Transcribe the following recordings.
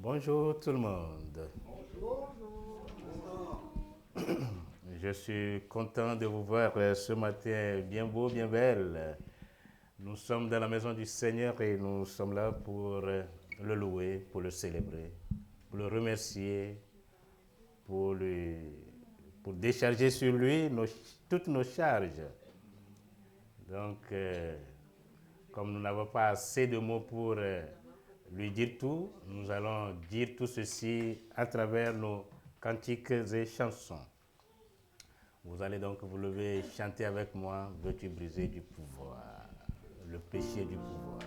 Bonjour tout le monde. Je suis content de vous voir ce matin bien beau, bien belle. Nous sommes dans la maison du Seigneur et nous sommes là pour le louer, pour le célébrer, pour le remercier, pour décharger sur lui toutes nos charges. Donc, comme nous n'avons pas assez de mots pour lui dire tout, nous allons dire tout ceci à travers nos cantiques et chansons. Vous allez donc vous lever et chanter avec moi, veux-tu briser du pouvoir, le péché du pouvoir.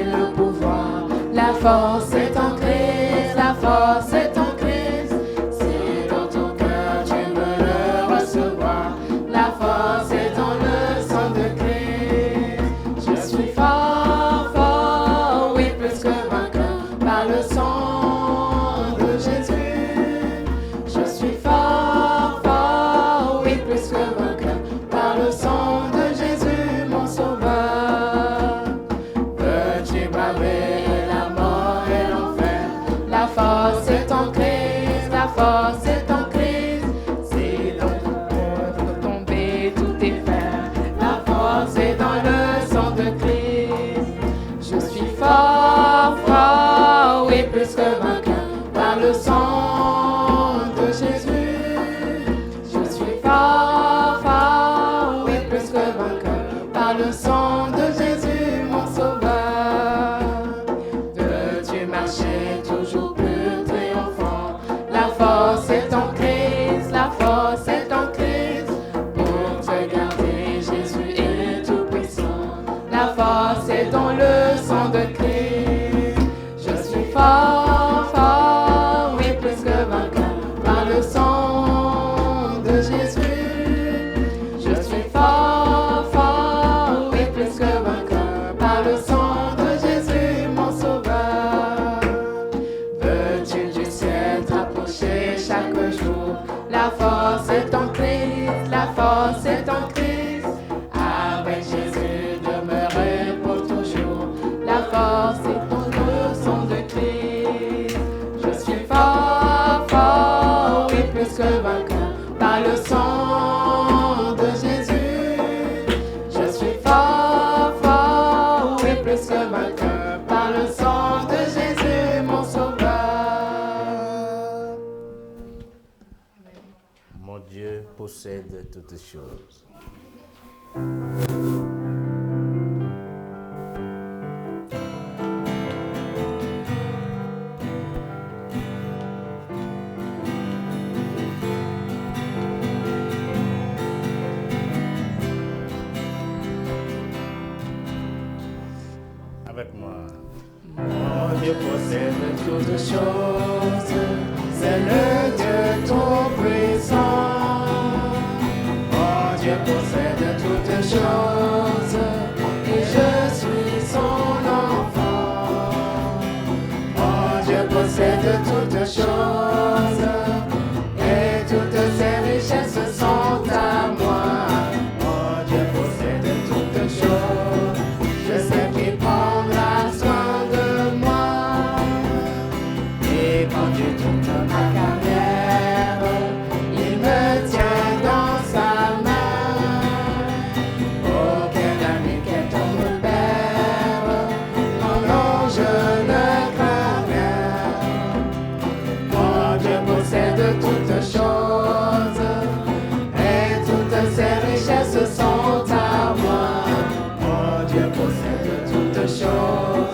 Le pouvoir, la force est en Christ, la force est en Christ. Si dans ton cœur tu veux le recevoir, la force est dans le sang de Christ. Je suis fort, fort, oui, plus que vainqueur par le sang de Jésus. Je suis fort, fort, oui, plus que vainqueur par le sang de Jésus, mon sauveur. La mort et l'enfer, la force est en Christ, la force est en Christ. Si dans ton cœur peut tomber tout est fer, la force est dans le sang de Christ. Je suis fort, fort, oui, plus que vainqueur par le sang de Jésus. Je suis fort, fort, oui, plus que vainqueur par le sang de Jésus, mon sauveur. Toujours plus triomphant, la force est en Christ, la force est en Christ. Pour te garder, Jésus est tout puissant, la force est dans le sang de Christ. Je suis fort, fort, oui, plus que vainqueur par le sang de Jésus. Je suis fort, fort, oui, plus que vainqueur par le sang de Jésus, mon sauveur. Chaque jour, la force est en Christ, la force est en Christ. Avec Jésus demeurer pour toujours, la force est dans le sang de Christ. Je suis fort, fort, oui, plus que vainqueur par le sang de Jésus. Je suis fort, fort, oui, plus que vainqueur par le sang de Jésus, mon sauveur. Mon Dieu possède toutes choses. Avec moi. Mon Dieu possède toutes choses, c'est le Dieu tout-puissant. Mon Dieu possède toutes choses, et je suis son enfant. Mon Dieu possède toutes choses, et toutes ses richesses sont à moi. Mon Dieu possède toutes choses, je sais qu'il prendra soin de moi. Et pendant toute ma carrière, il me tient dans sa main. Aucun ami qui tombe père, non, non, je ne crains rien. Mon Dieu possède toutes choses, et toutes ses richesses sont à moi. Mon Dieu possède toutes choses,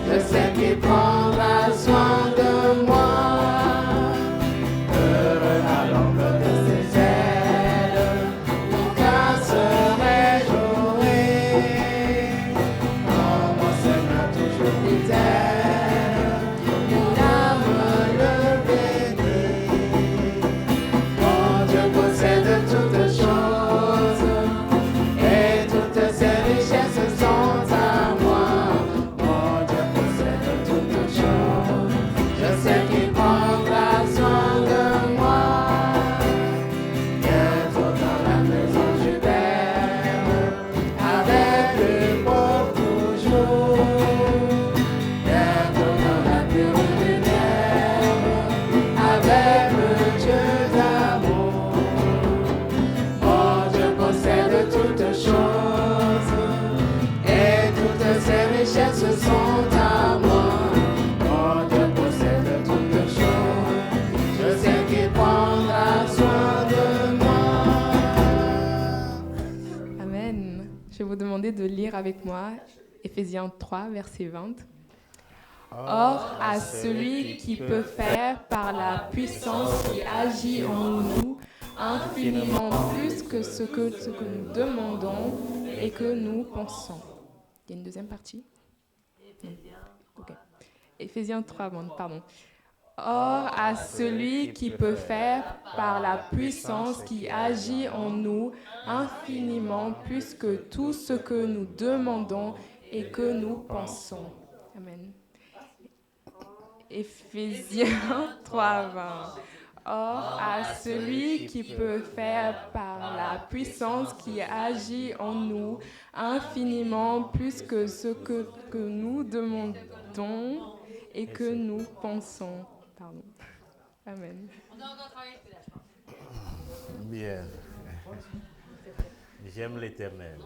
je sais qu'il prendra soin de moi. demander de lire avec moi Éphésiens 3, verset 20. Or, à celui qui peut faire par la puissance qui agit en nous infiniment plus que ce que nous demandons et que nous pensons. Il y a une deuxième partie? Ok. Éphésiens 3, pardon. Or, à celui qui peut faire par la puissance qui agit en nous infiniment plus que tout ce que nous demandons et que nous pensons. Amen. Éphésiens 3, 20. Or, à celui qui peut faire par la puissance qui agit en nous infiniment plus que ce que nous demandons et que nous pensons. Pardon. Amen. Bien. J'aime l'Éternel.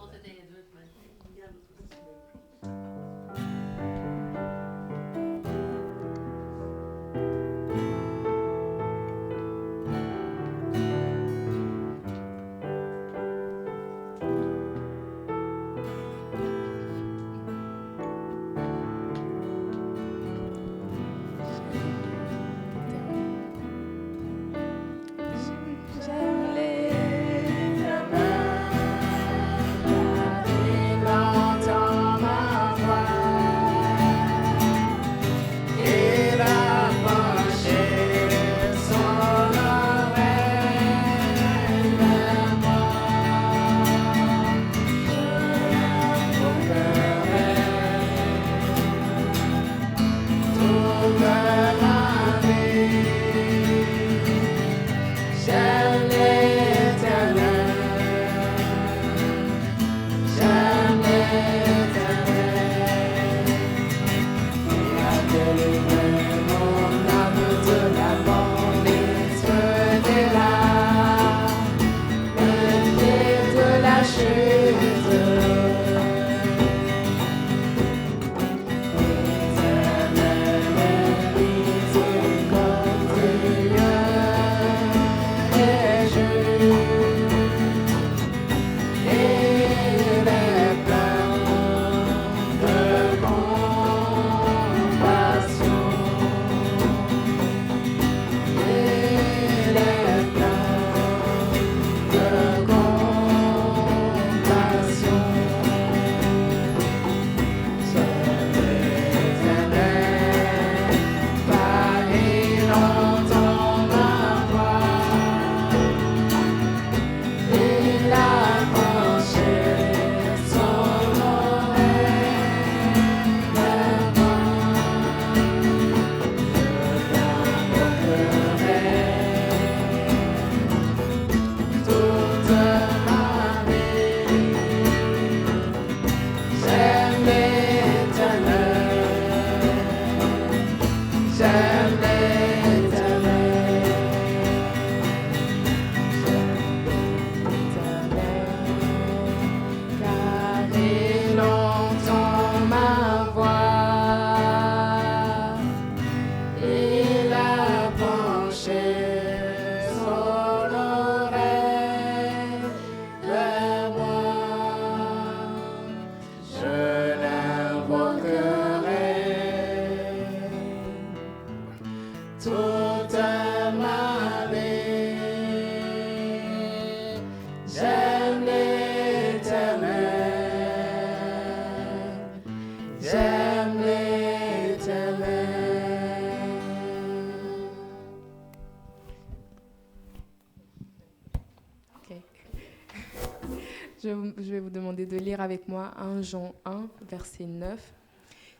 Je vais vous demander de lire avec moi 1 Jean 1, verset 9.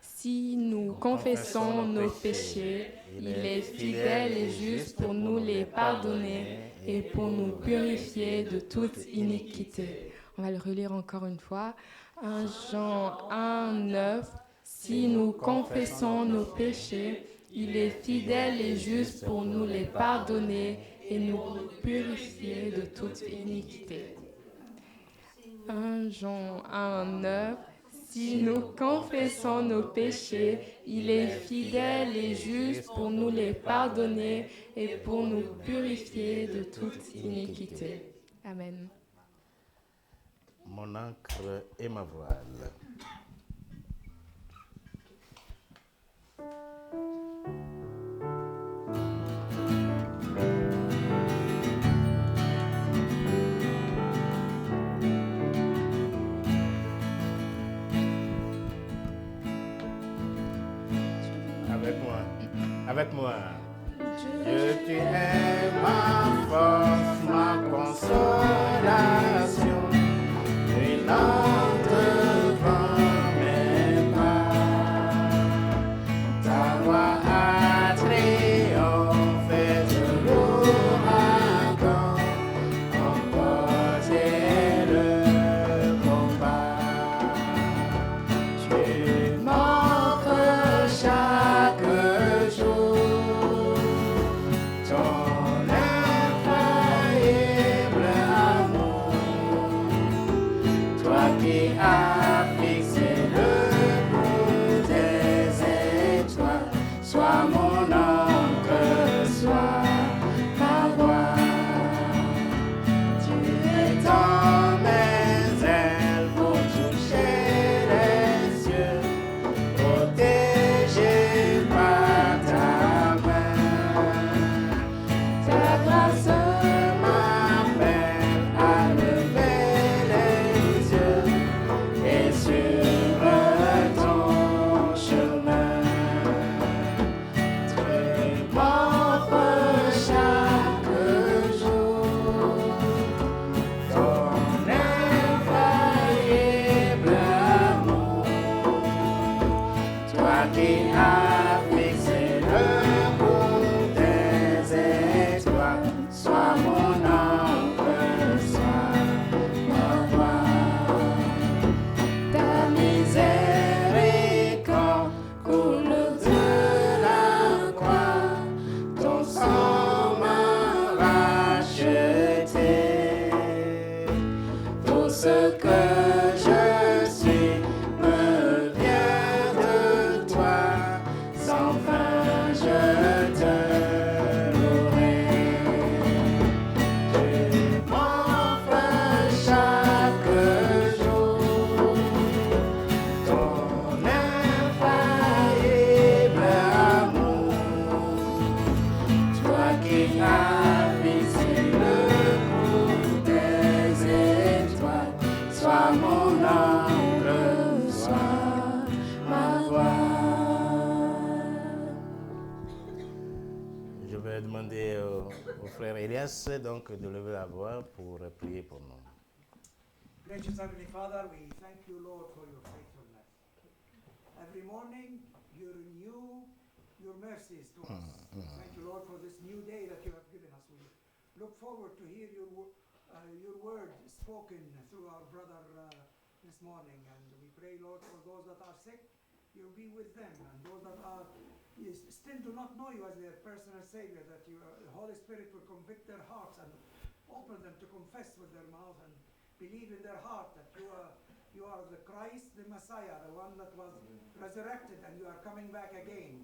Si nous confessons nos péchés, il est fidèle et juste pour nous les pardonner et pour nous purifier de toute iniquité. On va le relire encore une fois. 1 Jean 1, 9. Si nous confessons nos péchés, il est fidèle et juste pour nous les pardonner et nous purifier de toute iniquité. 1 Jean 1, 9. Si nous confessons nos péchés, il est fidèle et juste pour nous les pardonner et pour nous purifier de toute iniquité. Amen. mon encre et ma voile. Avec moi. Dieu, tu es ma force, ma consolation, une encre devant mes pas. Ta voix a triomphé de l'ouragan, emporté le combat. Tu m'offres chaque jour ton infaillible amour, toi qui as fixé le bout des étoiles, sois mon encre, sois ma voile. Tu étends mes ailes pour toucher les cieux, protégé par ta main. Ta grâce m'appelle à lever les yeux et suivre ton chemin. Tu m'offres chaque jour ton infaillible amour, toi qui as fixé le bout des étoiles, sois mon encre, sois ma voile. Ta miséricorde coule de la croix, ton sang m'a racheté. Tout ce que je suis me vient de toi, sans fin je te louerai. Tu m'offres chaque jour ton infaillible amour, toi qui as fixé le bout des étoiles, sois mon encre, sois ma voile. Je vais demander au frère Elias donc de lever la voix pour prier pour nous. Gracious Heavenly Father, we thank you, Lord, for your faithfulness. Every morning you renew your mercies to us. Thank you, Lord, for this new day that you have given us. We look forward to hear your word spoken through our brother this morning. And we pray, Lord, for those that are sick, you'll be with them. And those that are still do not know you as their personal Savior, that the Holy Spirit will convict their hearts and open them to confess with their mouth and believe in their heart that you are the Christ, the Messiah, the one that was resurrected, and you are coming back again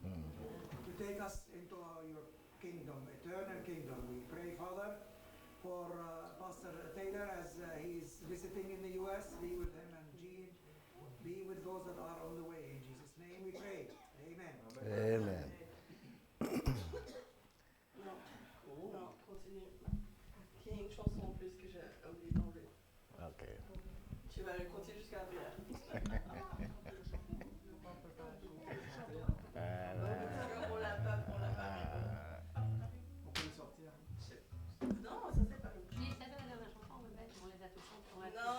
to take us into your kingdom, eternal kingdom. We pray, Father, for Pastor Taylor as he is visiting in the U.S. Be with him, and Jean, be with those that are on the way. In Jesus' name we pray. Amen. Amen. Non, continue. Il y a une chanson en plus que j'ai oublié d'enlever. Ok. Tu vas le continuer jusqu'à la prière. On l'a pas mis. On peut le sortir. Non, ça c'est pas le. Si, ça c'est la dernière chanson, on va mettre, on les a tous chantés. Non.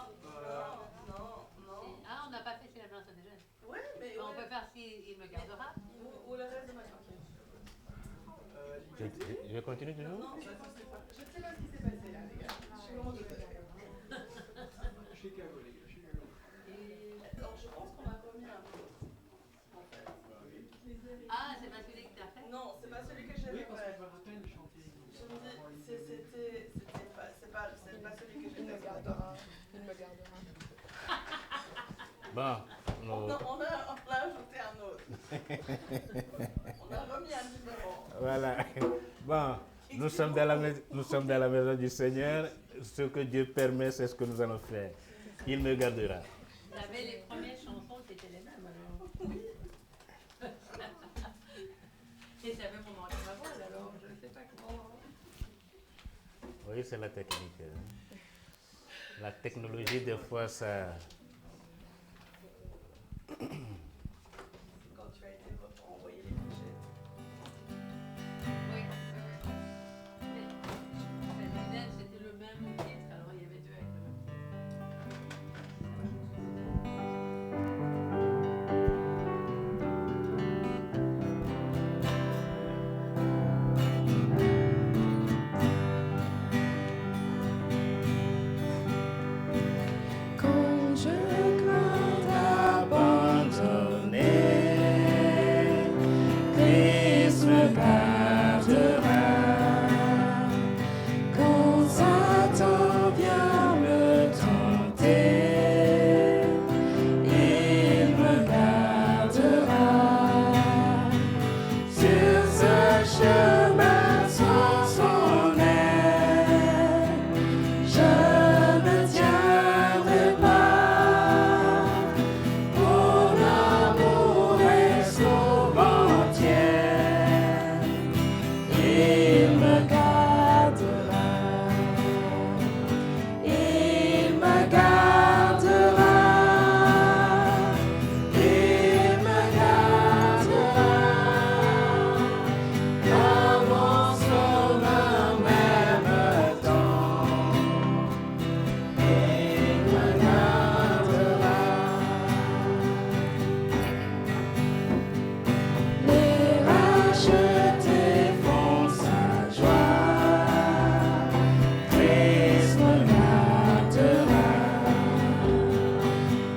Ah, on n'a pas fait Si la blanche des jeunes. Ouais, mais On peut faire Si il me gardera. ou le reste de ma chanson. Je continue toujours? Non, je sais pas ce qui s'est passé là, les gars. Je suis vraiment désolée. Chicago, les gars, Chicago. Alors je pense qu'on a remis un peu. En fait. Ah, c'est pas celui que t'as fait? Non, c'est pas celui que j'ai Oui, fait. parce que je me rappelle de chanter. Je me dis, c'est pas celui que j'ai fait. Il me gardera. Bon, On a ajouté un autre. On a remis un numéro. voilà. Bon, nous sommes dans la maison du Seigneur. Ce que Dieu permet, c'est ce que nous allons faire. Il me gardera. J'avais les premières chansons, c'était les mêmes alors. Et ça fait pour manquer ma voix alors, je ne sais pas comment. Oui, c'est la technique. La technologie, des fois, ça... Quand tu as été envoyé les fichiers. Oui, oui. Mais Fidèle, c'était le même titre, alors il y avait deux avec le même titre. Quand je crains d'abandonner, Christ me gardera. Quand Satan vient me tenter, il me gardera. Sur ce chemin sans son aide, je ne tiendrai pas. Mon amour est souvent tien, il me gardera. Il me gardera. Il me gardera. Car mon sauveur m'aime tant. Il me gardera. Les rachetés font sa joie. Christ me gardera.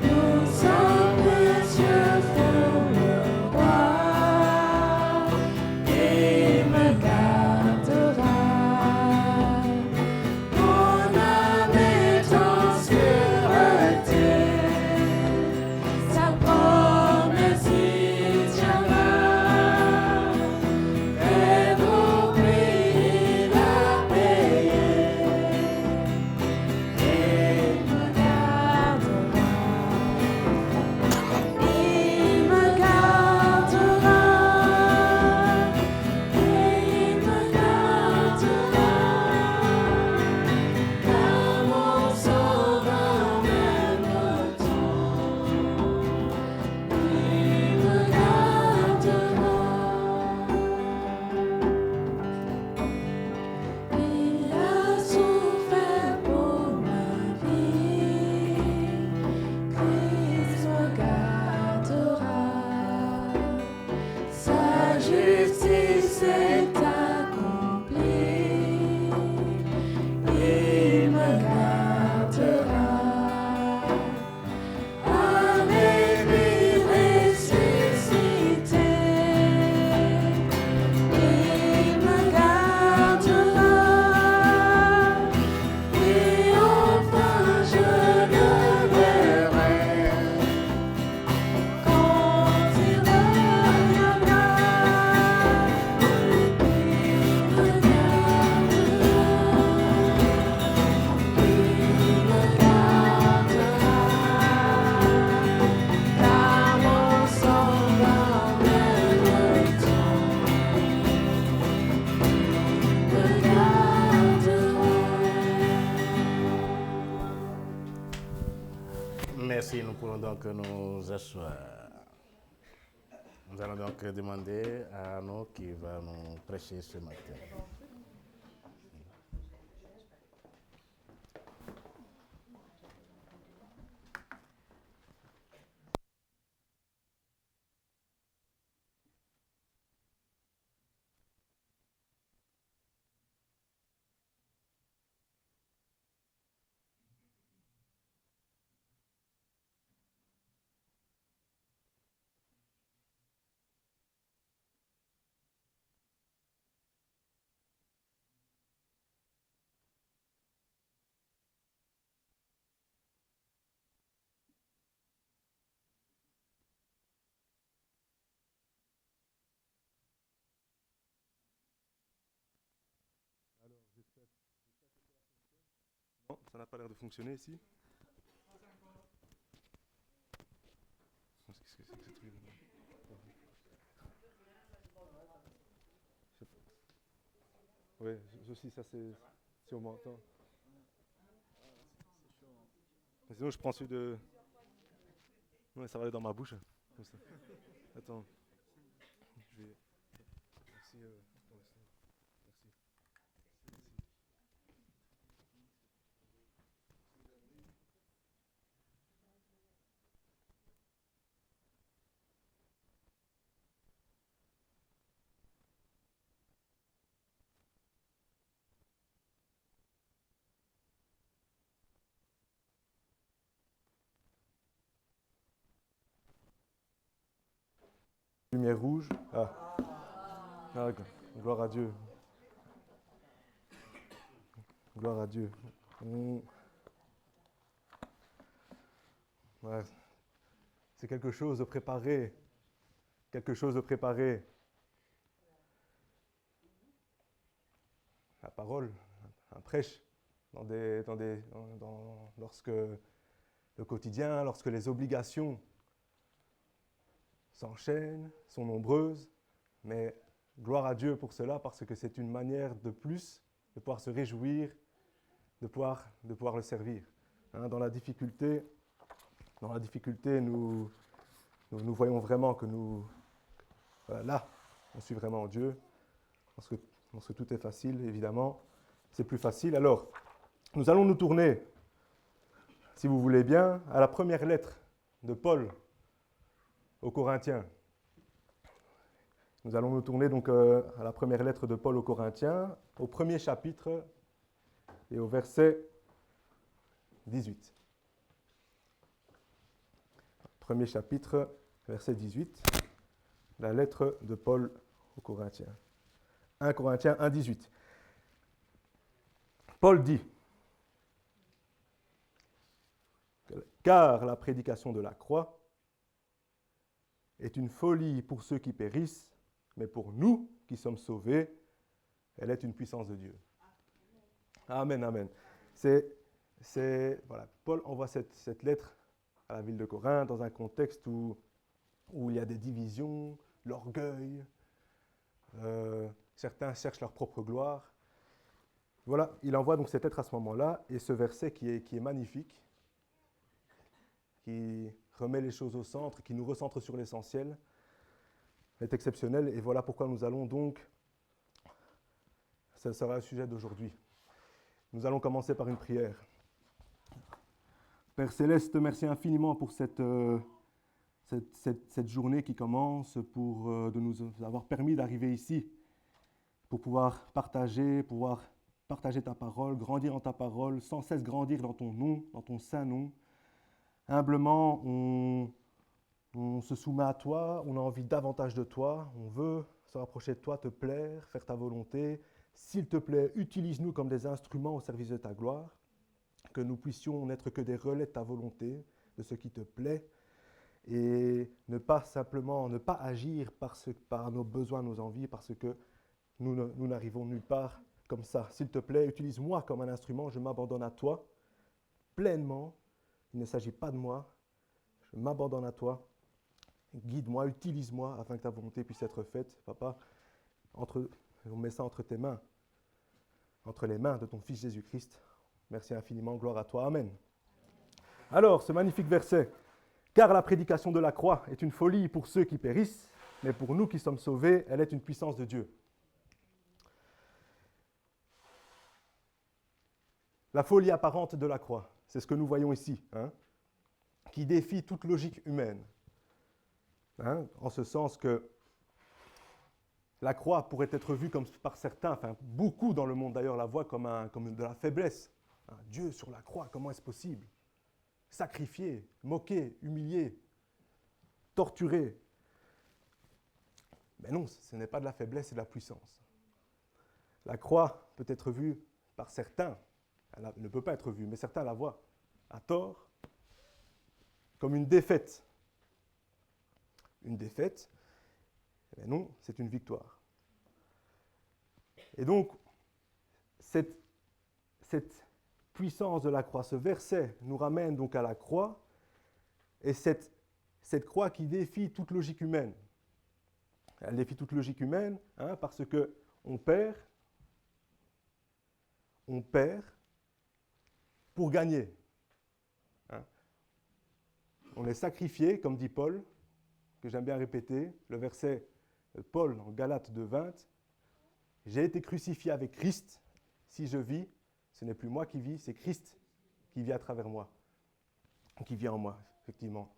Nous sommes précieux pour le roi. Il me gardera. Mon âme est en sûreté. Sa promesse y tiendra. Et nos prix il a payé. Il me gardera. Il me gardera. Il me gardera. Car mon sauveur m'aime tant. Il me gardera. Il a souffert pour ma vie. Christ me gardera. Sa justice est accomplie. Il me gardera. Avec lui ressuscité, il me gardera. Et enfin je le verrai quand il reviendra. Il me gardera. Il me gardera. Car mon sauveur m'aime tant. Il me gardera. Merci, nous pourrons donc nous asseoir. Nous allons donc demander à Arnaud qui va nous prêcher ce matin. Non, ça n'a pas l'air de fonctionner ici. Oui, aussi, ça c'est si on m'entend. Mais sinon, je prends celui de. Ouais, ça va aller dans ma bouche. Comme ça. Attends. Je vais. Merci. Attends, merci. Lumière rouge. Ah, gloire à Dieu. Gloire à Dieu. Ouais. C'est quelque chose de préparé. Quelque chose de préparé. La parole, un prêche, lorsque le quotidien, lorsque les obligations s'enchaînent, sont nombreuses, mais gloire à Dieu pour cela, parce que c'est une manière de plus de pouvoir se réjouir, de pouvoir le servir. Hein, dans la difficulté, nous voyons vraiment que voilà, là, on suit vraiment Dieu. Lorsque tout est facile, évidemment, c'est plus facile. Alors, nous allons nous tourner, si vous voulez bien, à la première lettre de Paul aux Corinthiens. Nous allons nous tourner donc à la première lettre de Paul aux Corinthiens, au premier chapitre et au verset 18. Premier chapitre, verset 18, la lettre de Paul aux Corinthiens. 1 Corinthiens 1, 18. Paul dit, car la prédication de la croix est une folie pour ceux qui périssent, mais pour nous qui sommes sauvés, elle est une puissance de Dieu. Amen, amen. Voilà, Paul envoie cette lettre à la ville de Corinthe dans un contexte où il y a des divisions, l'orgueil, certains cherchent leur propre gloire. Voilà, il envoie donc cette lettre à ce moment-là, et ce verset qui est magnifique, qui remet les choses au centre, qui nous recentre sur l'essentiel, est exceptionnel, et voilà pourquoi nous allons donc, ça sera le sujet d'aujourd'hui. Nous allons commencer par une prière. Père Céleste, merci infiniment pour cette journée qui commence, de nous avoir permis d'arriver ici, pour pouvoir partager ta parole, grandir en ta parole, sans cesse grandir dans ton nom, dans ton saint nom. Humblement, on se soumet à toi, on a envie davantage de toi, on veut se rapprocher de toi, te plaire, faire ta volonté. S'il te plaît, utilise-nous comme des instruments au service de ta gloire, que nous puissions n'être que des relais de ta volonté, de ce qui te plaît, et ne pas agir par nos besoins, nos envies, parce que nous n'arrivons nulle part comme ça. S'il te plaît, utilise-moi comme un instrument, je m'abandonne à toi pleinement. Il ne s'agit pas de moi, je m'abandonne à toi. Guide-moi, utilise-moi afin que ta volonté puisse être faite. Papa, on met ça entre tes mains, entre les mains de ton Fils Jésus-Christ. Merci infiniment, gloire à toi, amen. Alors, ce magnifique verset, « Car la prédication de la croix est une folie pour ceux qui périssent, mais pour nous qui sommes sauvés, elle est une puissance de Dieu. » La folie apparente de la croix, c'est ce que nous voyons ici, qui défie toute logique humaine. En ce sens que la croix pourrait être vue comme par certains, beaucoup dans le monde d'ailleurs la voient comme de la faiblesse. Dieu sur la croix, comment est-ce possible? Sacrifié, moqué, humilié, torturé. Mais non, ce n'est pas de la faiblesse, c'est de la puissance. La croix peut être vue par certains, elle ne peut pas être vue, mais certains la voient à tort, comme une défaite. Une défaite, mais non, c'est une victoire. Et donc, cette puissance de la croix, ce verset nous ramène donc à la croix, et cette croix qui défie toute logique humaine. Elle défie toute logique humaine, parce qu'on perd, on perd pour gagner. Hein? On est sacrifié, comme dit Paul, que j'aime bien répéter, le verset de Paul en Galates 2:20, « J'ai été crucifié avec Christ, si je vis, ce n'est plus moi qui vis, c'est Christ qui vit à travers moi, qui vit en moi, effectivement. »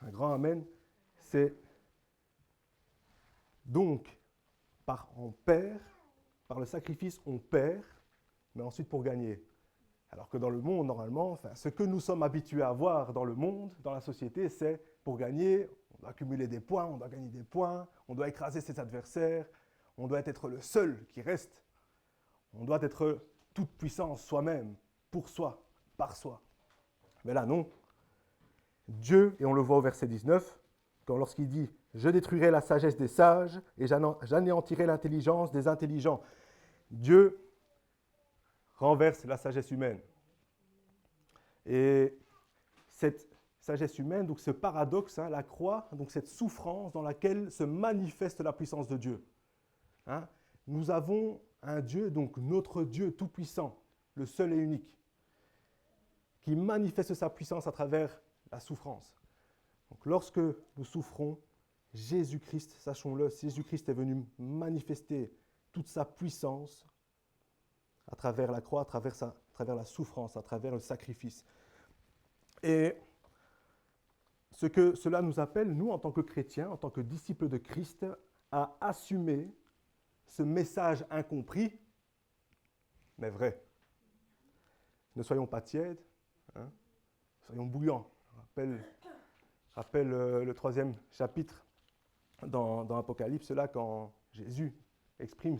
Un grand Amen. C'est donc, on perd, par le sacrifice, on perd, mais ensuite pour gagner. Alors que dans le monde, normalement, ce que nous sommes habitués à voir dans le monde, dans la société, c'est pour gagner, on doit accumuler des points, on doit gagner des points, on doit écraser ses adversaires, on doit être le seul qui reste, on doit être toute puissance soi-même, pour soi, par soi. Mais là, non. Dieu, et on le voit au verset 19, lorsqu'il dit « Je détruirai la sagesse des sages et j'anéantirai l'intelligence des intelligents ». Dieu renverse la sagesse humaine. Et cette sagesse humaine, donc ce paradoxe, la croix, donc cette souffrance dans laquelle se manifeste la puissance de Dieu. Hein? Nous avons un Dieu, donc notre Dieu tout-puissant, le seul et unique, qui manifeste sa puissance à travers la souffrance. Donc, lorsque nous souffrons, Jésus-Christ, sachons-le, Jésus-Christ est venu manifester toute sa puissance à travers la croix, à travers la souffrance, à travers le sacrifice. Et ce que cela nous appelle, nous, en tant que chrétiens, en tant que disciples de Christ, à assumer ce message incompris, mais vrai. Ne soyons pas tièdes, hein, soyons bouillants. Rappelle le 3e chapitre dans Apocalypse, là, quand Jésus exprime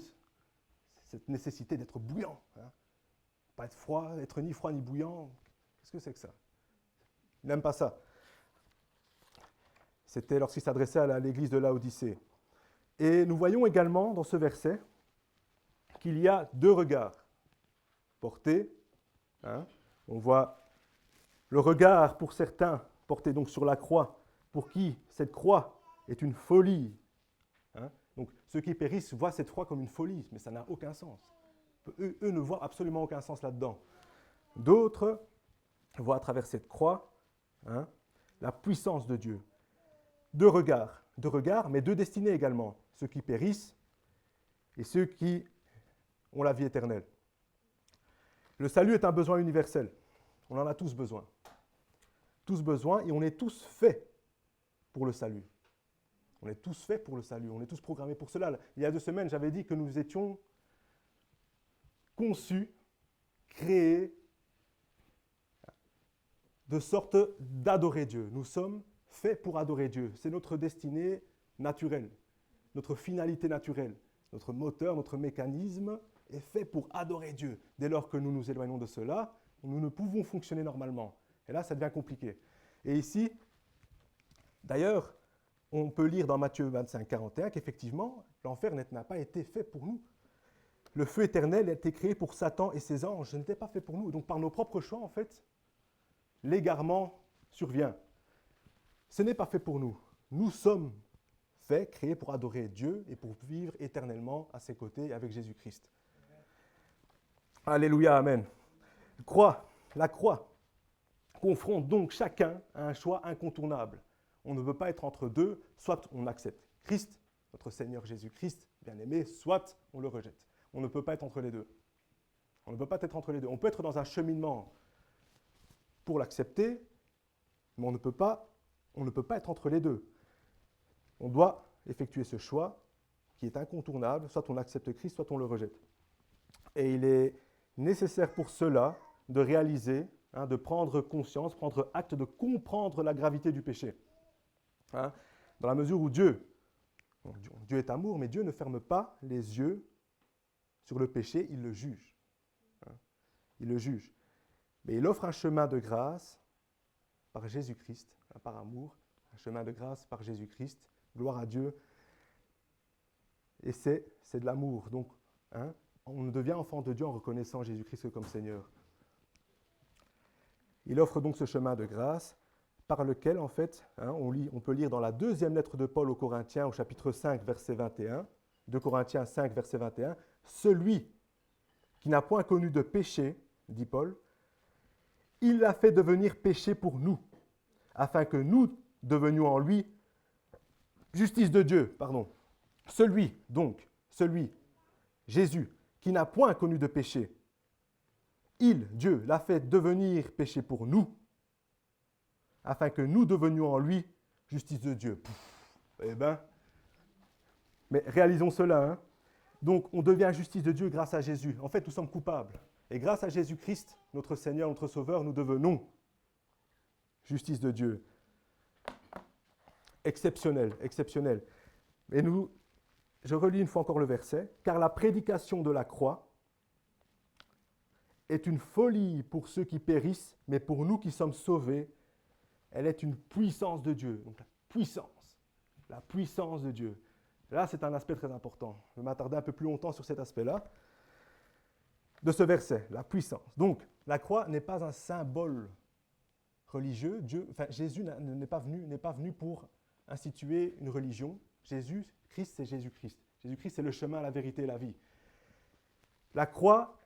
cette nécessité d'être bouillant. Hein. Pas être froid, être ni froid ni bouillant. Qu'est-ce que c'est que ça? Il n'aime pas ça. C'était lorsqu'il s'adressait à l'église de Laodicée. Et nous voyons également dans ce verset qu'il y a 2 regards portés. Hein. On voit le regard pour certains porté donc sur la croix, pour qui cette croix est une folie. Hein. Donc ceux qui périssent voient cette croix comme une folie, mais ça n'a aucun sens. Eux ne voient absolument aucun sens là-dedans. D'autres voient à travers cette croix la puissance de Dieu. 2 regards, mais 2 destinées également. Ceux qui périssent et ceux qui ont la vie éternelle. Le salut est un besoin universel. On en a tous besoin. Tous besoin et on est tous faits pour le salut. On est tous faits pour le salut. On est tous programmés pour cela. Il y a 2 semaines, j'avais dit que nous étions conçus, créés, de sorte d'adorer Dieu. Nous sommes faits pour adorer Dieu. C'est notre destinée naturelle, notre finalité naturelle. Notre moteur, notre mécanisme est fait pour adorer Dieu. Dès lors que nous nous éloignons de cela, nous ne pouvons fonctionner normalement. Et là, ça devient compliqué. Et ici, d'ailleurs, on peut lire dans Matthieu 25, 41 qu'effectivement, l'enfer n'a pas été fait pour nous. Le feu éternel a été créé pour Satan et ses anges. Ce n'était pas fait pour nous. Donc, par nos propres choix, en fait, l'égarement survient. Ce n'est pas fait pour nous. Nous sommes faits, créés pour adorer Dieu et pour vivre éternellement à ses côtés avec Jésus-Christ. Alléluia, amen. La croix confronte donc chacun à un choix incontournable. On ne peut pas être entre deux, soit on accepte Christ, notre Seigneur Jésus-Christ, bien-aimé, soit on le rejette. On ne peut pas être entre les deux. On ne peut pas être entre les deux. On peut être dans un cheminement pour l'accepter, mais on ne peut pas être entre les deux. On doit effectuer ce choix qui est incontournable, soit on accepte Christ, soit on le rejette. Et il est nécessaire pour cela de réaliser, de prendre conscience, prendre acte, de comprendre la gravité du péché. Dans la mesure où Dieu est amour, mais Dieu ne ferme pas les yeux sur le péché, il le juge. Il le juge. Mais il offre un chemin de grâce par Jésus-Christ, par amour, un chemin de grâce par Jésus-Christ, gloire à Dieu. Et c'est de l'amour. Donc, on devient enfant de Dieu en reconnaissant Jésus-Christ comme Seigneur. Il offre donc ce chemin de grâce par lequel, en fait, on peut lire dans la 2e lettre de Paul aux Corinthiens, au chapitre 5, verset 21, 2 Corinthiens 5, verset 21, « Celui qui n'a point connu de péché, dit Paul, il l'a fait devenir péché pour nous, afin que nous devenions en lui justice de Dieu, pardon. Celui, Jésus, qui n'a point connu de péché, Dieu, l'a fait devenir péché pour nous, afin que nous devenions en lui justice de Dieu. Eh bien, mais réalisons cela. Hein. Donc, on devient justice de Dieu grâce à Jésus. En fait, nous sommes coupables. Et grâce à Jésus-Christ, notre Seigneur, notre Sauveur, nous devenons justice de Dieu. Exceptionnel, exceptionnel. Et je relis une fois encore le verset. Car la prédication de la croix est une folie pour ceux qui périssent, mais pour nous qui sommes sauvés, elle est une puissance de Dieu. Donc la puissance de Dieu. Là, c'est un aspect très important. Je vais m'attarder un peu plus longtemps sur cet aspect-là de ce verset, la puissance. Donc, la croix n'est pas un symbole religieux. Jésus n'est pas venu pour instituer une religion. Jésus-Christ, c'est Jésus-Christ. Jésus-Christ, c'est le chemin, la vérité et la vie. La croix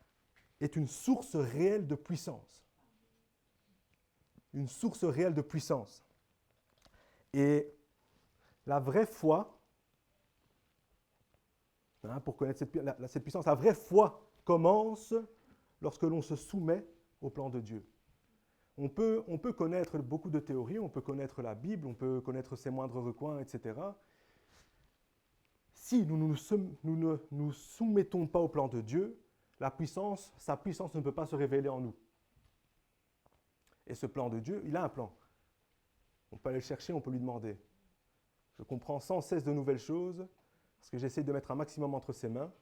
est une source réelle de puissance. Une source réelle de puissance. Et la vraie foi, pour connaître cette puissance, la vraie foi commence lorsque l'on se soumet au plan de Dieu. On peut connaître beaucoup de théories, on peut connaître la Bible, on peut connaître ses moindres recoins, etc. Si nous ne nous soumettons pas au plan de Dieu, sa puissance ne peut pas se révéler en nous. Et ce plan de Dieu, il a un plan. On peut aller le chercher, on peut lui demander. Je comprends sans cesse de nouvelles choses, parce que j'essaie de mettre un maximum entre ses mains.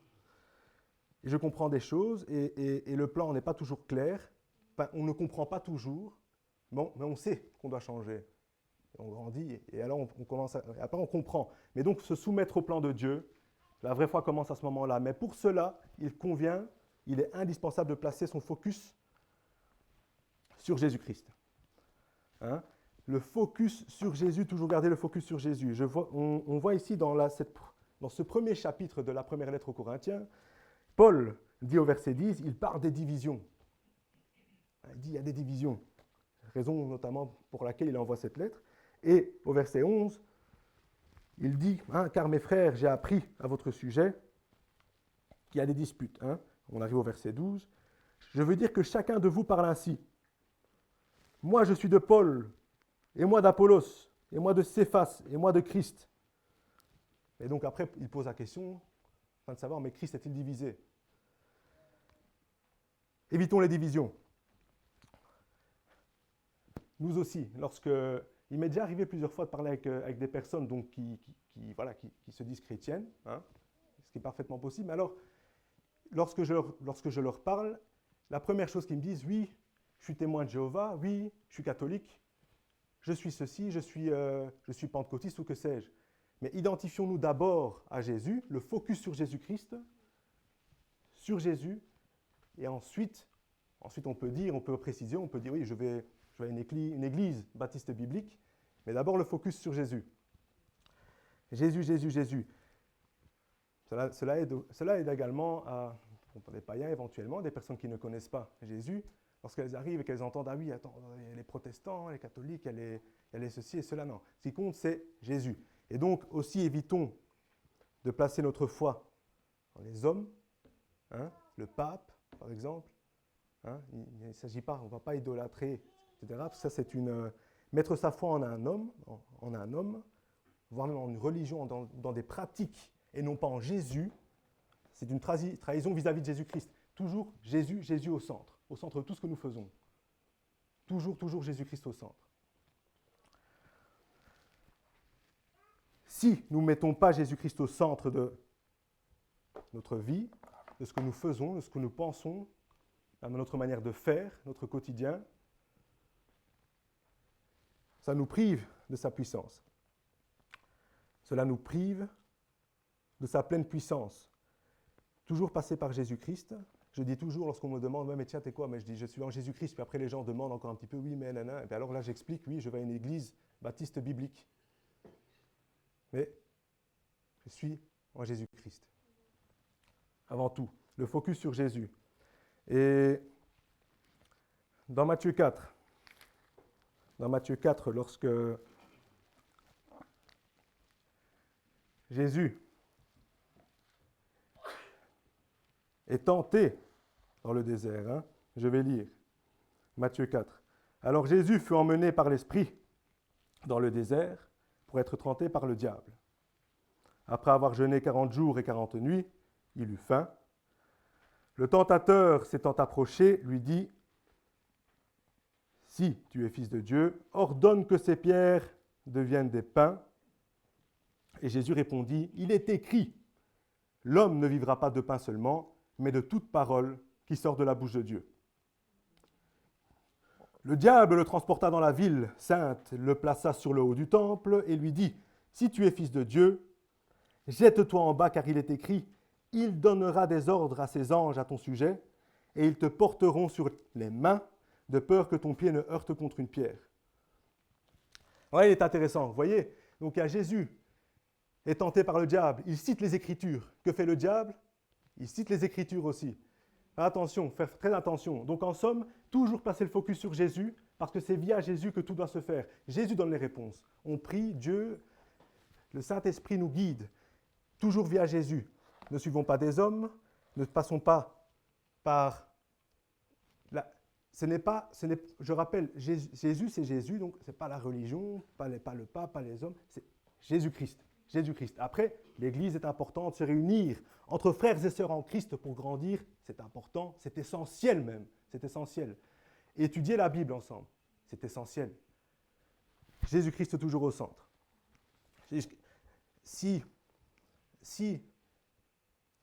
Et je comprends des choses, et le plan n'est pas toujours clair. Enfin, on ne comprend pas toujours, mais on sait qu'on doit changer. Et on grandit, et alors après on comprend. Mais donc, se soumettre au plan de Dieu, la vraie foi commence à ce moment-là. Mais pour cela, il est indispensable de placer son focus sur Jésus-Christ. Hein? Le focus sur Jésus, toujours garder le focus sur Jésus. On voit ici dans ce premier chapitre de la première lettre aux Corinthiens, Paul dit au verset 10, il parle des divisions. Il dit il y a des divisions. Raison notamment pour laquelle il envoie cette lettre. Et au verset 11, il dit, car mes frères, j'ai appris à votre sujet qu'il y a des disputes. Hein. On arrive au verset 12. Je veux dire que chacun de vous parle ainsi. Moi, je suis de Paul, et moi d'Apollos, et moi de Céphas, et moi de Christ. Et donc après, il pose la question, afin de savoir, mais Christ est-il divisé? Évitons les divisions. Nous aussi, il m'est déjà arrivé plusieurs fois de parler avec des personnes donc, qui se disent chrétiennes, hein, ce qui est parfaitement possible. Mais alors, lorsque je leur parle, la première chose qu'ils me disent, oui, je suis témoin de Jéhovah, oui, je suis catholique, je suis ceci, je suis pentecôtiste ou que sais-je. Mais identifions-nous d'abord à Jésus, le focus sur Jésus-Christ, sur Jésus, et ensuite on peut préciser, on peut dire, oui, je vais à une église baptiste biblique, mais d'abord le focus sur Jésus. Jésus, Jésus, Jésus. Cela aide également à des païens éventuellement, des personnes qui ne connaissent pas Jésus, lorsqu'elles arrivent et qu'elles entendent, ah oui, attends, il y a les protestants, les catholiques, il y a les ceci et cela. Non, ce qui compte, c'est Jésus. Et donc aussi évitons de placer notre foi dans les hommes, hein, le pape, par exemple. Hein, il ne s'agit pas, on ne va pas idolâtrer, etc. Ça, c'est mettre sa foi en un homme, voire même en une religion, dans des pratiques, et non pas en Jésus, c'est une trahison vis-à-vis de Jésus-Christ. Toujours Jésus au centre de tout ce que nous faisons. Toujours Jésus-Christ au centre. Si nous ne mettons pas Jésus-Christ au centre de notre vie, de ce que nous faisons, de ce que nous pensons, de notre manière de faire, notre quotidien, ça nous prive de sa puissance. Cela nous prive de sa pleine puissance. Toujours passer par Jésus-Christ. Je dis toujours, lorsqu'on me demande, ouais, mais tiens, t'es quoi? Mais je dis, je suis en Jésus-Christ. Puis après, les gens demandent encore un petit peu, oui, mais nanana. Et puis alors là, j'explique, oui, je vais à une église baptiste biblique. Mais je suis en Jésus-Christ. Avant tout, le focus sur Jésus. Et dans Matthieu 4, lorsque Jésus est tenté dans le désert, hein, je vais lire Matthieu 4. Alors Jésus fut emmené par l'Esprit dans le désert pour être tenté par le diable. Après avoir jeûné 40 jours et 40 nuits, il eut faim. Le tentateur, s'étant approché, lui dit « Si tu es fils de Dieu, ordonne que ces pierres deviennent des pains. » Et Jésus répondit « Il est écrit, l'homme ne vivra pas de pain seulement, mais de toute parole qui sort de la bouche de Dieu. » Le diable le transporta dans la ville sainte, le plaça sur le haut du temple et lui dit « Si tu es fils de Dieu, jette-toi en bas car il est écrit, il donnera des ordres à ses anges à ton sujet et ils te porteront sur les mains de peur que ton pied ne heurte contre une pierre. » Ouais, il est intéressant, vous voyez, donc il y a Jésus est tenté par le diable, il cite les Écritures. Que fait le diable? Il cite les Écritures aussi. Attention, faire très attention. Donc en somme, toujours placer le focus sur Jésus, parce que c'est via Jésus que tout doit se faire. Jésus donne les réponses. On prie, Dieu, le Saint-Esprit nous guide, toujours via Jésus. Ne suivons pas des hommes, ne passons pas par... je rappelle, Jésus, c'est Jésus, donc ce n'est pas la religion, pas le pape, pas les hommes, c'est Jésus-Christ. Jésus-Christ. Après, l'Église est importante, se réunir entre frères et sœurs en Christ pour grandir, c'est important, c'est essentiel même, c'est essentiel. Étudier la Bible ensemble, c'est essentiel. Jésus-Christ toujours au centre. Si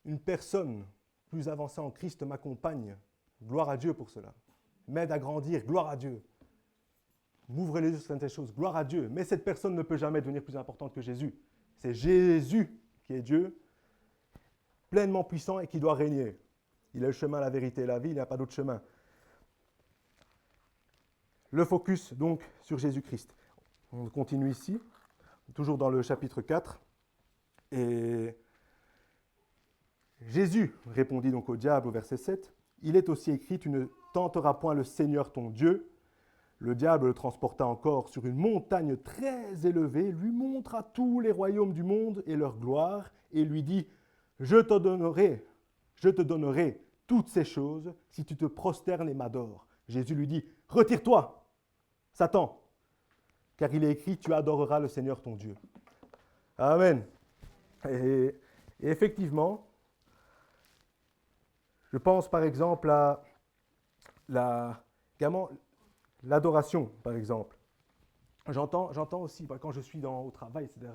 une personne plus avancée en Christ m'accompagne, gloire à Dieu pour cela, m'aide à grandir, gloire à Dieu, m'ouvre les yeux sur certaines choses, gloire à Dieu, mais cette personne ne peut jamais devenir plus importante que Jésus. C'est Jésus qui est Dieu, pleinement puissant et qui doit régner. Il est le chemin, la vérité et la vie, il n'y a pas d'autre chemin. Le focus donc sur Jésus-Christ. On continue ici, toujours dans le chapitre 4. Et Jésus répondit donc au diable au verset 7, « Il est aussi écrit, tu ne tenteras point le Seigneur ton Dieu. » Le diable le transporta encore sur une montagne très élevée, lui montra tous les royaumes du monde et leur gloire, et lui dit, « Je te donnerai toutes ces choses si tu te prosternes et m'adores. » Jésus lui dit, « Retire-toi, Satan, car il est écrit, tu adoreras le Seigneur ton Dieu. » Amen. Et effectivement, je pense par exemple à l'adoration, par exemple. J'entends aussi, quand je suis au travail, etc.,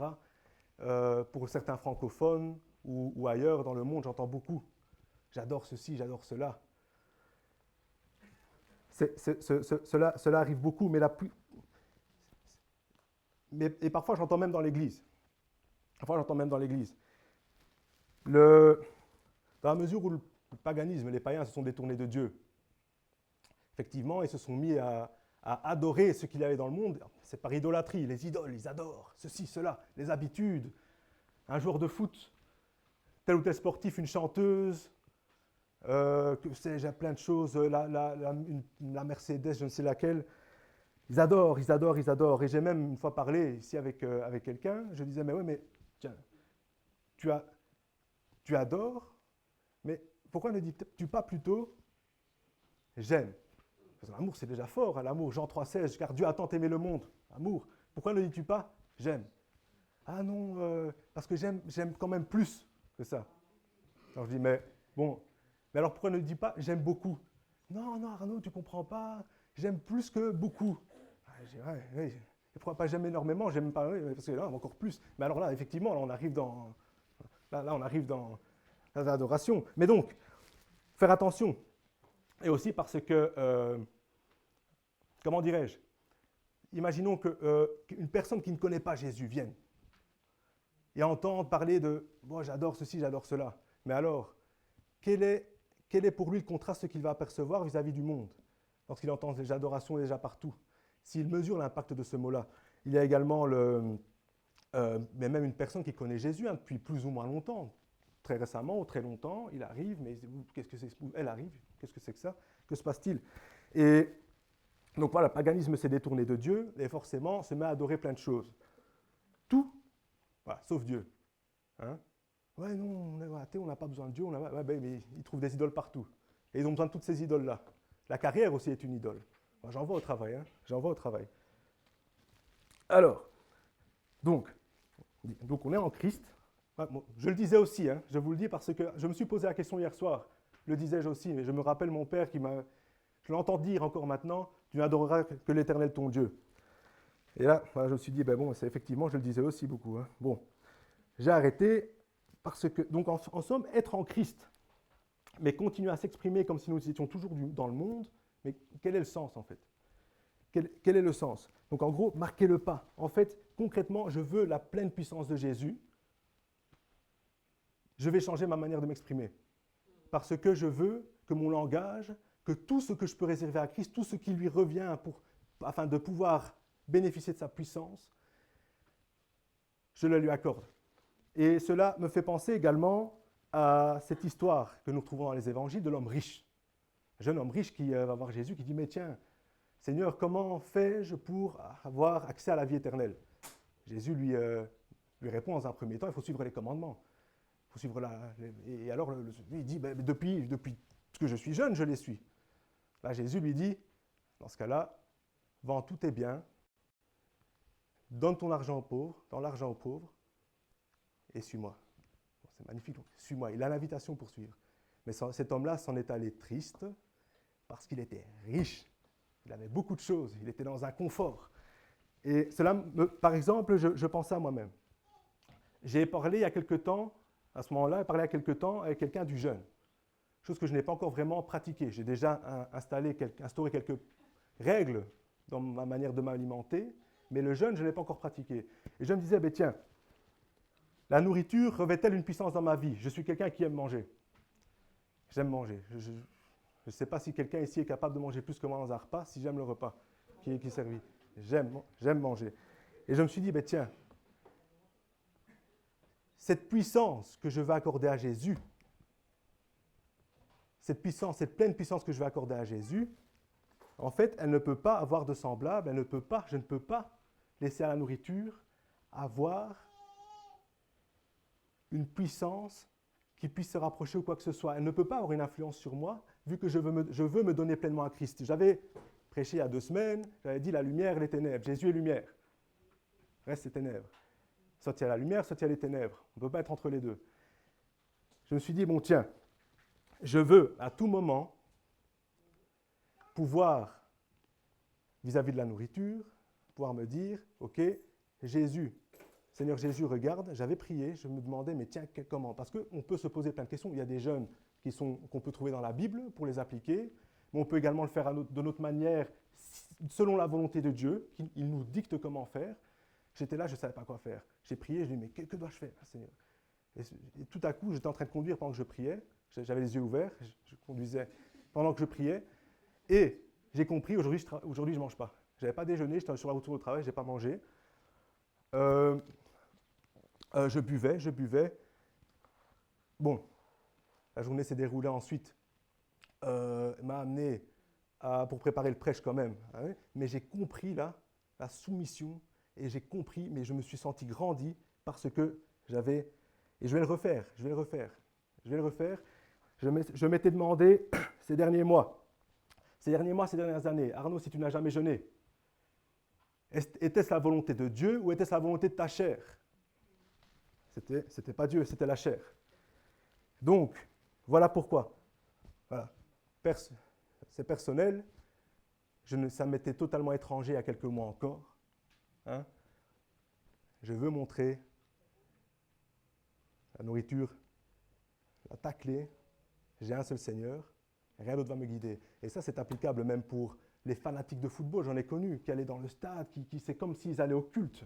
pour certains francophones ou ailleurs dans le monde, j'entends beaucoup. J'adore ceci, j'adore cela. Cela arrive beaucoup, et parfois j'entends même dans l'Église. Dans la mesure où le paganisme, les païens se sont détournés de Dieu, effectivement, ils se sont mis à adorer ce qu'il y avait dans le monde. C'est par idolâtrie, les idoles, ils adorent ceci, cela, les habitudes. Un joueur de foot, tel ou tel sportif, une chanteuse, que sais-je, plein de choses, la Mercedes, je ne sais laquelle. Ils adorent. Et j'ai même une fois parlé ici avec quelqu'un, je disais, mais tiens, tu adores, mais pourquoi ne dis-tu pas plutôt j'aime? Parce que l'amour, c'est déjà fort, hein, l'amour. Jean 3,16, car Dieu a tant aimé le monde. Amour. Pourquoi ne dis-tu pas j'aime? Ah non, parce que j'aime quand même plus que ça. Alors je dis, mais alors pourquoi ne dis pas j'aime beaucoup? Non, Arnaud, tu ne comprends pas. J'aime plus que beaucoup. Ah, je dis, oui. Et pourquoi pas j'aime énormément? J'aime pas, oui, parce que là, encore plus. Mais alors là, effectivement, on arrive dans l'adoration. Mais donc, faire attention. Et aussi parce que, comment dirais-je, imaginons qu'une personne qui ne connaît pas Jésus vienne et entend parler de « moi j'adore ceci, j'adore cela ». Mais alors, quel est pour lui le contraste qu'il va apercevoir vis-à-vis du monde lorsqu'il entend les adorations déjà partout? S'il mesure l'impact de ce mot-là. Il y a également mais même une personne qui connaît Jésus depuis plus ou moins longtemps, très récemment ou très longtemps, il arrive, mais qu'est-ce que c'est, elle arrive, qu'est-ce que c'est que ça? Que se passe-t-il? Et donc voilà, le paganisme s'est détourné de Dieu et forcément se met à adorer plein de choses. Tout, voilà, sauf Dieu. Hein? Ouais, non, on est athée, on n'a pas besoin de Dieu, mais ils trouvent des idoles partout. Et ils ont besoin de toutes ces idoles-là. La carrière aussi est une idole. Moi, j'en vois au travail, hein, j'en vois au travail. Alors, donc on est en Christ. Bon, je le disais aussi, hein, je vous le dis parce que je me suis posé la question hier soir, le disais-je aussi, mais je me rappelle mon père je l'entends dire encore maintenant, tu n'adoreras que l'Éternel ton Dieu. Et là, voilà, je me suis dit, ben bon, c'est effectivement, je le disais aussi beaucoup. Hein. Bon, j'ai arrêté parce que, donc en somme, être en Christ, mais continuer à s'exprimer comme si nous étions toujours dans le monde, mais quel est le sens en fait? Quel est le sens? Donc en gros, marquez le pas. En fait, concrètement, je veux la pleine puissance de Jésus. Je vais changer ma manière de m'exprimer. Parce que je veux que mon langage, que tout ce que je peux réserver à Christ, tout ce qui lui revient afin de pouvoir bénéficier de sa puissance, je le lui accorde. Et cela me fait penser également à cette histoire que nous trouvons dans les évangiles de l'homme riche. Un jeune homme riche qui va voir Jésus, qui dit « Mais tiens, Seigneur, comment fais-je pour avoir accès à la vie éternelle ?» Jésus lui répond dans un premier temps, il faut suivre les commandements. Il faut suivre et alors, il dit, ben, depuis que je suis jeune, je les suis. Là, Jésus lui dit, dans ce cas-là, vends tous tes biens, donne ton argent aux pauvres, dans l'argent aux pauvres, et suis-moi. Bon, c'est magnifique, donc, suis-moi. Il a l'invitation pour suivre. Mais cet homme-là s'en est allé triste, parce qu'il était riche. Il avait beaucoup de choses, il était dans un confort. Et cela, par exemple, je pensais à moi-même. J'ai parlé il y a quelque temps, à ce moment-là, avec quelqu'un du jeûne, chose que je n'ai pas encore vraiment pratiquée. J'ai déjà instauré quelques règles dans ma manière de m'alimenter, mais le jeûne, je ne l'ai pas encore pratiqué. Et je me disais, ben tiens, la nourriture revêt-elle une puissance dans ma vie? Je suis quelqu'un qui aime manger. J'aime manger. Je ne sais pas si quelqu'un ici est capable de manger plus que moi dans un repas, si j'aime le repas qui est servi. J'aime manger. Et je me suis dit, ben tiens, cette puissance que je vais accorder à Jésus, cette pleine puissance que je vais accorder à Jésus, en fait, elle ne peut pas avoir de semblable, je ne peux pas laisser à la nourriture avoir une puissance qui puisse se rapprocher ou quoi que ce soit. Elle ne peut pas avoir une influence sur moi, vu que je veux me donner pleinement à Christ. J'avais prêché il y a 2 semaines, j'avais dit la lumière et les ténèbres. Jésus est lumière. Reste les ténèbres. Soit il y a la lumière, soit il y a les ténèbres. On ne peut pas être entre les deux. Je me suis dit, bon tiens, je veux à tout moment pouvoir, vis-à-vis de la nourriture, pouvoir me dire, ok, Seigneur Jésus, regarde, j'avais prié, je me demandais, mais tiens, comment? Parce qu'on peut se poser plein de questions. Il y a des jeunes qu'on peut trouver dans la Bible pour les appliquer, mais on peut également le faire de notre manière, selon la volonté de Dieu, qu'il nous dicte comment faire. J'étais là, je ne savais pas quoi faire. J'ai prié, je dis, mais que dois-je faire, Seigneur? Et tout à coup, j'étais en train de conduire pendant que je priais, j'avais les yeux ouverts, je conduisais pendant que je priais, et j'ai compris, aujourd'hui, je ne mange pas. Je n'avais pas déjeuné, j'étais sur la route au travail, je n'ai pas mangé. Je buvais. Bon, la journée s'est déroulée ensuite, m'a amené pour préparer le prêche quand même. Hein, mais j'ai compris là, la soumission, et j'ai compris, mais je me suis senti grandi parce que j'avais... Et je vais le refaire. Je m'étais demandé ces dernières années, Arnaud, si tu n'as jamais jeûné, était-ce la volonté de Dieu ou était-ce la volonté de ta chair? C'était pas Dieu, c'était la chair. Donc, voilà pourquoi. Voilà. C'est personnel. Ça m'était totalement étranger il y a quelques mois encore. Hein? Je veux montrer la nourriture, la taclée. J'ai un seul Seigneur, rien d'autre va me guider. Et ça, c'est applicable même pour les fanatiques de football. J'en ai connu qui allaient dans le stade, c'est comme s'ils allaient au culte.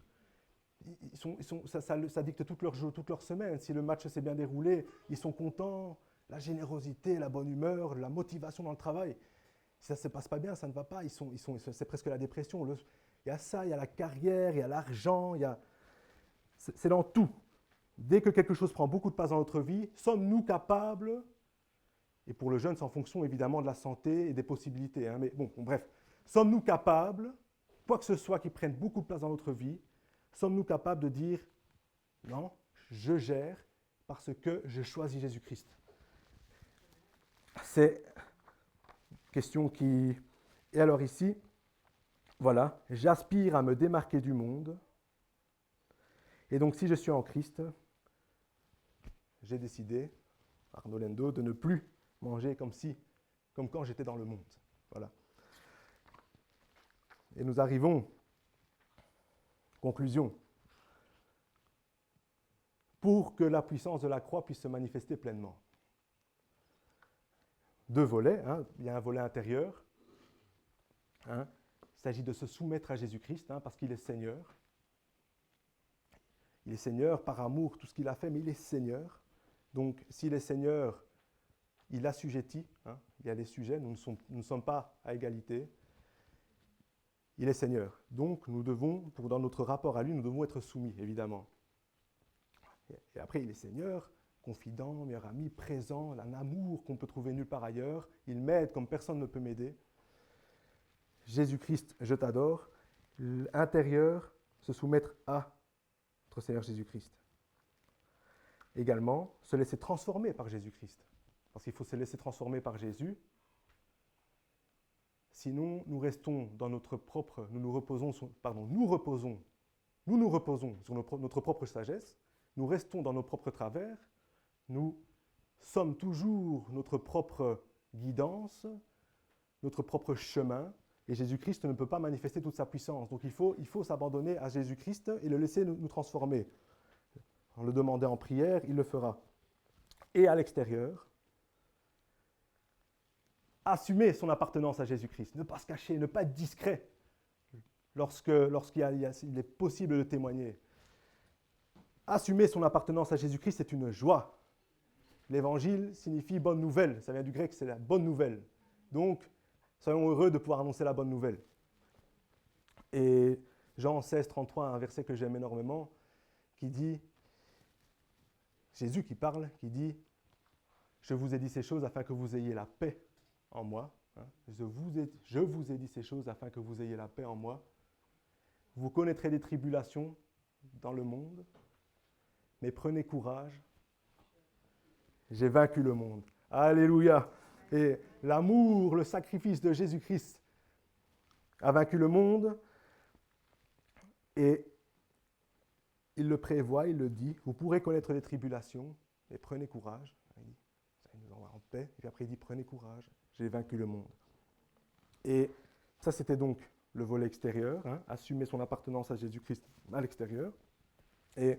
Ça dicte toute leur semaine. Si le match s'est bien déroulé, ils sont contents. La générosité, la bonne humeur, la motivation dans le travail. Si ça ne se passe pas bien, ça ne va pas. C'est presque la dépression. Il y a ça, il y a la carrière, il y a l'argent, c'est dans tout. dès que quelque chose prend beaucoup de place dans notre vie, sommes-nous capables, et pour le jeune, c'est en fonction évidemment de la santé et des possibilités, hein, mais bon, bref, sommes-nous capables, quoi que ce soit qui prenne beaucoup de place dans notre vie, sommes-nous capables de dire non, je gère parce que je choisis Jésus-Christ? C'est une question qui... Et alors ici, voilà, j'aspire à me démarquer du monde. Et donc si je suis en Christ, j'ai décidé, Arnaud Lendo, de ne plus manger comme quand j'étais dans le monde. Voilà. Et nous arrivons, conclusion, pour que la puissance de la croix puisse se manifester pleinement. 2 volets, hein. Il y a un volet intérieur, hein. Il s'agit de se soumettre à Jésus-Christ, hein, parce qu'il est Seigneur. Il est Seigneur par amour, tout ce qu'il a fait, mais il est Seigneur. Donc, s'il est Seigneur, il assujettit, hein. Il y a des sujets, nous ne sommes pas à égalité. Il est Seigneur. Donc, nous devons, dans notre rapport à lui, nous devons être soumis, évidemment. Et après, il est Seigneur, confident, meilleur ami, présent, un amour qu'on peut trouver nulle part ailleurs. Il m'aide comme personne ne peut m'aider. Jésus-Christ, je t'adore. Intérieur, se soumettre à notre Seigneur Jésus-Christ. Également, se laisser transformer par Jésus-Christ. Parce qu'il faut se laisser transformer par Jésus. Sinon, nous restons dans notre propre... Nous nous reposons sur notre propre sagesse. Nous restons dans nos propres travers. Nous sommes toujours notre propre guidance, notre propre chemin. Et Jésus-Christ ne peut pas manifester toute sa puissance. Donc il faut s'abandonner à Jésus-Christ et le laisser nous transformer. En le demandant en prière, il le fera. Et à l'extérieur, assumer son appartenance à Jésus-Christ, ne pas se cacher, ne pas être discret lorsqu'il est possible de témoigner. Assumer son appartenance à Jésus-Christ, c'est une joie. L'évangile signifie bonne nouvelle. Ça vient du grec, c'est la bonne nouvelle. Donc, soyons heureux de pouvoir annoncer la bonne nouvelle. Et Jean 16, 33, un verset que j'aime énormément, qui dit, Jésus qui parle, qui dit, « Je vous ai dit ces choses afin que vous ayez la paix en moi. Hein. Je vous ai dit ces choses afin que vous ayez la paix en moi. Vous connaîtrez des tribulations dans le monde, mais prenez courage. J'ai vaincu le monde. » Alléluia. Et l'amour, le sacrifice de Jésus-Christ a vaincu le monde. Et il le prévoit, il le dit. Vous pourrez connaître des tribulations, mais prenez courage. Il dit, ça nous envoie en paix. Et puis après, il dit, prenez courage. J'ai vaincu le monde. Et ça, c'était donc le volet extérieur, hein, assumer son appartenance à Jésus-Christ à l'extérieur. Et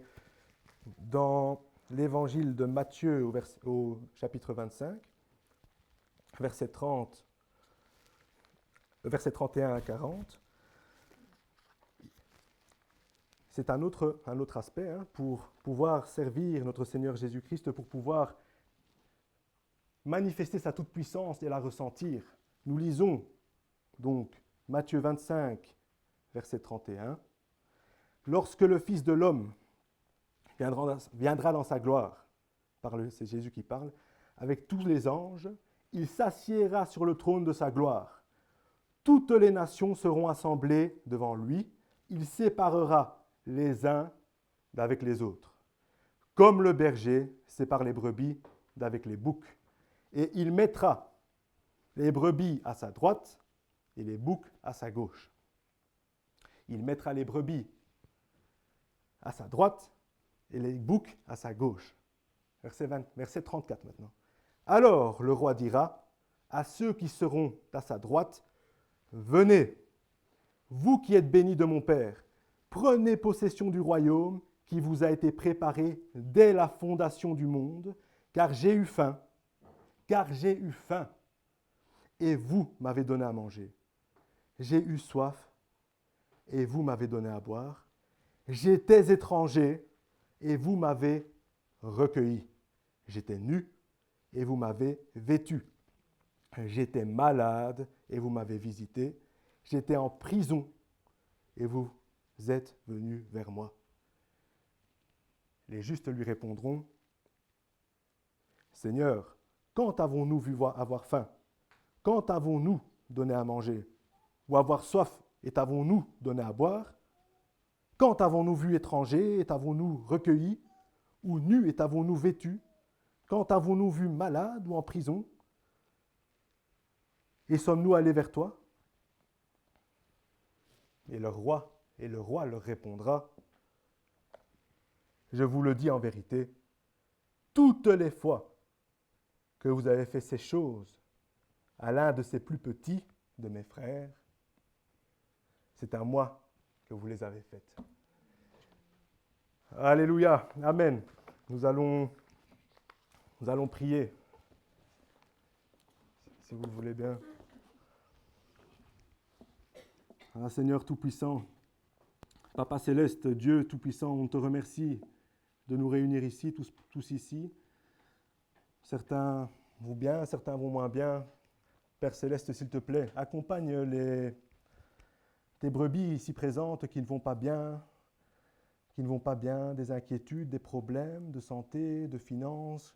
dans l'évangile de Matthieu au chapitre 25, verset 31 à 40, c'est un autre aspect, hein, pour pouvoir servir notre Seigneur Jésus-Christ, pour pouvoir manifester sa toute-puissance et la ressentir. Nous lisons donc Matthieu 25, verset 31. « Lorsque le Fils de l'homme viendra dans sa gloire, c'est Jésus qui parle, avec tous les anges, il s'assiera sur le trône de sa gloire. Toutes les nations seront assemblées devant lui. Il séparera les uns d'avec les autres, comme le berger sépare les brebis d'avec les boucs. Et il mettra les brebis à sa droite et les boucs à sa gauche. Il mettra les brebis à sa droite et les boucs à sa gauche. Verset 34 maintenant. Alors le roi dira à ceux qui seront à sa droite, « Venez, vous qui êtes bénis de mon Père, prenez possession du royaume qui vous a été préparé dès la fondation du monde, car j'ai eu faim, et vous m'avez donné à manger. J'ai eu soif, et vous m'avez donné à boire. J'étais étranger, et vous m'avez recueilli. J'étais nu, et vous m'avez vêtu. J'étais malade, et vous m'avez visité. J'étais en prison, et vous êtes venus vers moi. » Les justes lui répondront, Seigneur, quand avons-nous vu avoir faim? Quand avons-nous donné à manger? Ou avoir soif et t'avons-nous donné à boire? Quand avons-nous vu étranger et t'avons-nous recueilli? Ou nu et t'avons-nous vêtu? Quand avons-nous vu malade ou en prison? Et sommes-nous allés vers toi? Et le roi leur répondra, je vous le dis en vérité, toutes les fois que vous avez fait ces choses à l'un de ces plus petits de mes frères, c'est à moi que vous les avez faites. Alléluia, amen. Nous allons prier, si vous le voulez bien. Ah, Seigneur Tout-Puissant, Papa Céleste, Dieu Tout-Puissant, on te remercie de nous réunir ici, tous ici. Certains vont bien, certains vont moins bien. Père Céleste, s'il te plaît, accompagne tes brebis ici présentes qui ne vont pas bien, des inquiétudes, des problèmes de santé, de finances,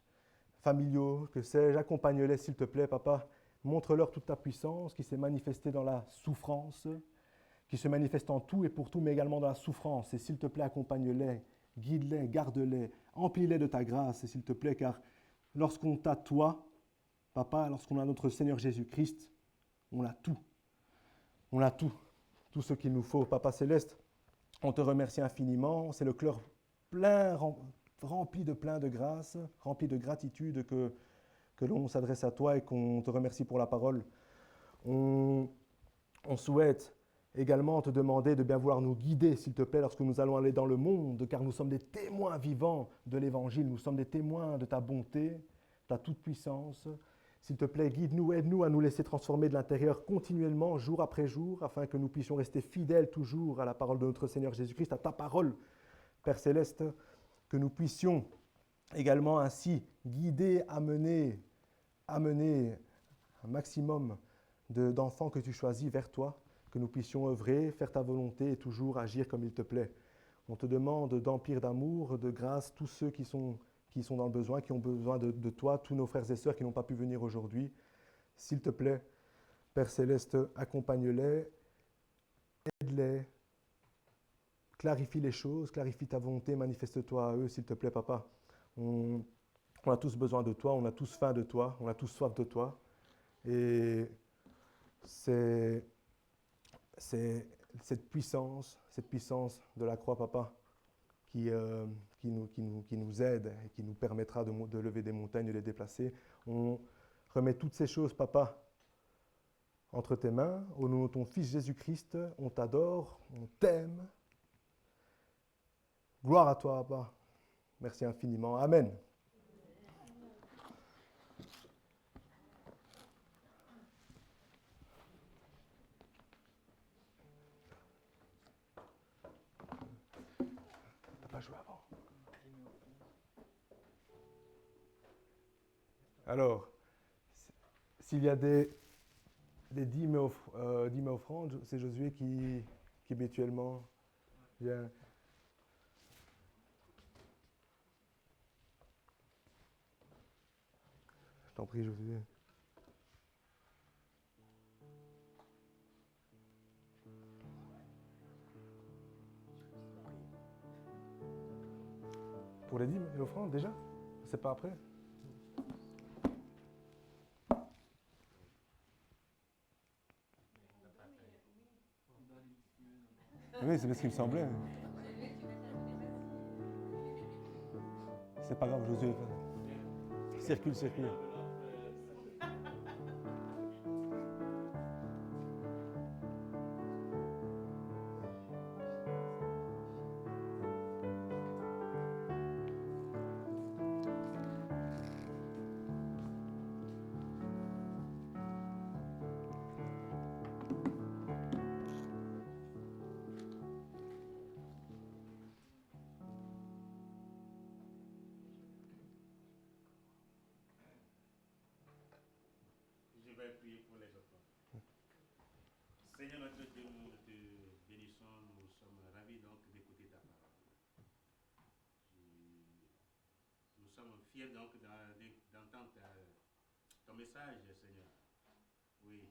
familiaux, que sais-je. Accompagne-les, s'il te plaît, Papa. Montre-leur toute ta puissance qui s'est manifestée dans la souffrance, qui se manifeste en tout et pour tout, mais également dans la souffrance. Et s'il te plaît, accompagne-les, guide-les, garde-les, emplis-les de ta grâce, et s'il te plaît, car lorsqu'on t'a toi, Papa, lorsqu'on a notre Seigneur Jésus-Christ, on a tout. On a tout ce qu'il nous faut. Papa Céleste, on te remercie infiniment. C'est le cœur plein, rempli de grâce, rempli de gratitude que l'on s'adresse à toi et qu'on te remercie pour la parole. On souhaite également te demander de bien vouloir nous guider, s'il te plaît, lorsque nous allons aller dans le monde, car nous sommes des témoins vivants de l'Évangile, nous sommes des témoins de ta bonté, ta toute-puissance. S'il te plaît, guide-nous, aide-nous à nous laisser transformer de l'intérieur continuellement, jour après jour, afin que nous puissions rester fidèles toujours à la parole de notre Seigneur Jésus-Christ, à ta parole, Père Céleste, que nous puissions également ainsi guider, amener un maximum d'enfants que tu choisis vers toi, que nous puissions œuvrer, faire ta volonté et toujours agir comme il te plaît. On te demande d'emplir d'amour, de grâce, tous ceux qui sont dans le besoin, qui ont besoin de toi, tous nos frères et sœurs qui n'ont pas pu venir aujourd'hui. S'il te plaît, Père Céleste, accompagne-les, aide-les, clarifie les choses, clarifie ta volonté, manifeste-toi à eux, s'il te plaît, Papa. On a tous besoin de toi, on a tous faim de toi, on a tous soif de toi. Et c'est cette puissance de la croix, Papa, qui nous aide et qui nous permettra de lever des montagnes et de les déplacer. On remet toutes ces choses, Papa, entre tes mains. Au nom de ton Fils Jésus-Christ, on t'adore, on t'aime. Gloire à toi, Papa. Merci infiniment. Amen. T'as pas joué avant. Alors, s'il y a des dîmes offrandes, c'est Josué qui habituellement vient. Je t'en prie, Josué. Pour les dîmes et l'offrande, déjà? C'est pas après? Oui, c'est ce qu'il me semblait. C'est pas grave, Josué. Circule. Je vais prier pour les enfants. Seigneur notre Dieu, nous te bénissons, nous sommes ravis donc d'écouter ta parole. sommes fiers donc d'entendre ton message, Seigneur. Oui.